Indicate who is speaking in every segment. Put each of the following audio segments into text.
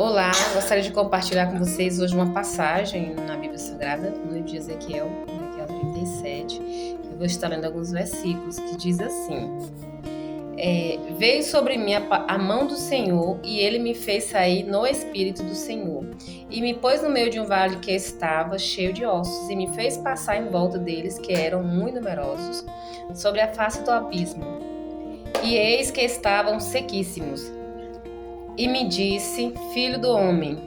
Speaker 1: Olá, gostaria de compartilhar com vocês hoje uma passagem na Bíblia Sagrada, no livro de Ezequiel 37. Eu vou estar lendo alguns versículos que diz assim: Veio sobre mim a mão do Senhor, e ele me fez sair no Espírito do Senhor, e me pôs no meio de um vale que estava cheio de ossos, e me fez passar em volta deles, que eram muito numerosos, sobre a face do abismo. E eis que estavam sequíssimos. E me disse: Filho do homem,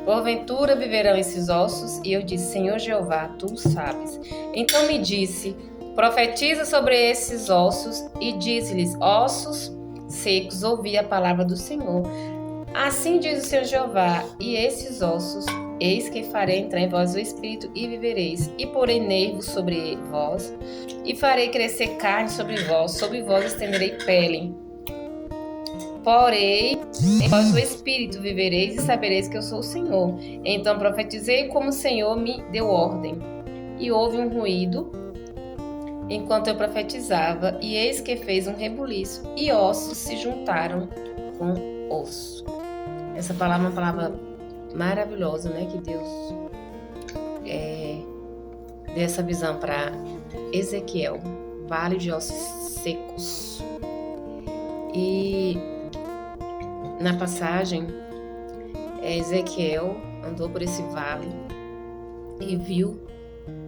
Speaker 1: porventura viverão esses ossos? E eu disse: Senhor Jeová, tu o sabes. Então me disse: Profetiza sobre esses ossos e diz-lhes: Ossos secos, ouvi a palavra do Senhor. Assim diz o Senhor Jeová: E esses ossos, eis que farei entrar em vós o Espírito e vivereis, e porei nervos sobre vós, e farei crescer carne sobre vós estenderei pele. Porém, em vós o Espírito vivereis e sabereis que eu sou o Senhor. Então profetizei como o Senhor me deu ordem. E houve um ruído enquanto eu profetizava, e eis que fez um rebuliço, e ossos se juntaram com osso. Essa palavra é uma palavra maravilhosa, né? Que Deus deu essa visão para Ezequiel, vale de ossos secos. E na passagem, Ezequiel andou por esse vale e viu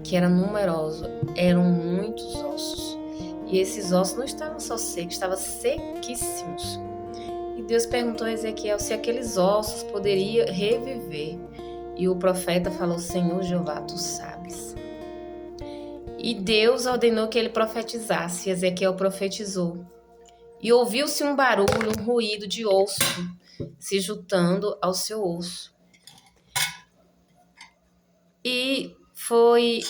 Speaker 1: que era numeroso, eram muitos ossos. E esses ossos não estavam só secos, estavam sequíssimos. E Deus perguntou a Ezequiel se aqueles ossos poderiam reviver. E o profeta falou: Senhor Jeová, tu sabes. E Deus ordenou que ele profetizasse. E Ezequiel profetizou. E ouviu-se um barulho, um ruído de osso se juntando ao seu osso. E foi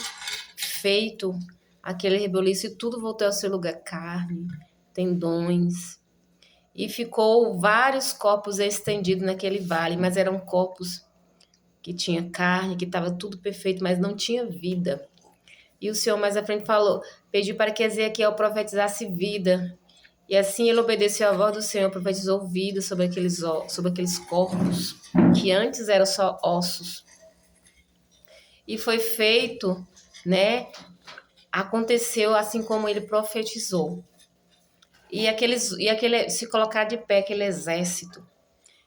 Speaker 1: feito aquele rebuliço e tudo voltou ao seu lugar: carne, tendões. E ficou vários corpos estendidos naquele vale, mas eram corpos que tinha carne, que estava tudo perfeito, mas não tinha vida. E o Senhor mais à frente pediu para que Ezequiel profetizasse vida. E assim ele obedeceu à voz do Senhor, profetizou vida sobre aqueles corpos, que antes eram só ossos. E foi feito, né? Aconteceu assim como ele profetizou. E aquele se colocar de pé, aquele exército.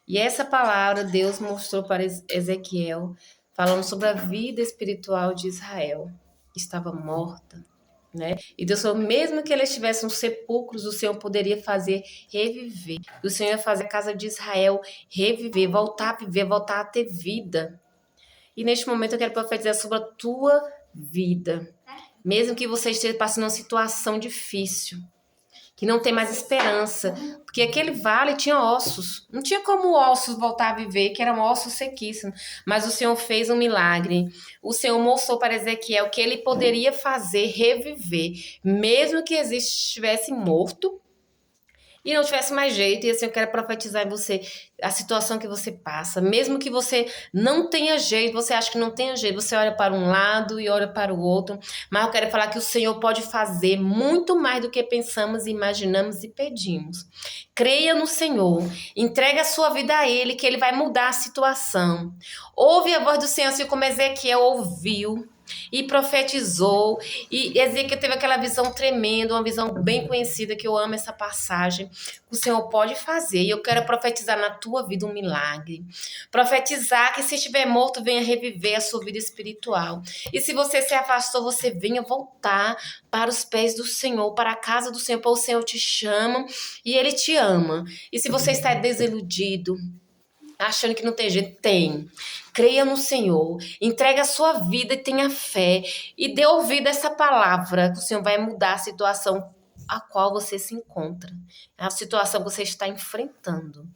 Speaker 1: E essa palavra Deus mostrou para Ezequiel, falando sobre a vida espiritual de Israel, que estava morta. Né? E Deus falou, mesmo que eles tivessem sepulcros, o Senhor poderia fazer reviver. O Senhor ia fazer a casa de Israel reviver, voltar a viver, voltar a ter vida. E neste momento eu quero profetizar sobre a tua vida. Mesmo que você esteja passando uma situação difícil, que não tem mais esperança, porque aquele vale tinha ossos, não tinha como ossos voltar a viver, que eram ossos sequíssimos, mas o Senhor fez um milagre. O Senhor mostrou para Ezequiel que ele poderia fazer reviver, mesmo que estivesse morto e não tivesse mais jeito. E assim eu quero profetizar em você a situação que você passa, mesmo que você não tenha jeito, você acha que não tenha jeito, você olha para um lado e olha para o outro, mas eu quero falar que o Senhor pode fazer muito mais do que pensamos, imaginamos e pedimos. Creia no Senhor, entregue a sua vida a Ele, que Ele vai mudar a situação. Ouve a voz do Senhor, assim como Ezequiel ouviu e profetizou, e Ezequiel teve aquela visão tremenda, uma visão bem conhecida, que eu amo essa passagem. O Senhor pode fazer, e eu quero profetizar na tua vida um milagre, profetizar que se estiver morto, venha reviver a sua vida espiritual, e se você se afastou, você venha voltar para os pés do Senhor, para a casa do Senhor, porque o Senhor te chama e Ele te ama. E se você está desiludido, achando que não tem jeito, tem. Creia no Senhor, entregue a sua vida e tenha fé, e dê ouvido a essa palavra, que o Senhor vai mudar a situação a qual você se encontra, a situação que você está enfrentando.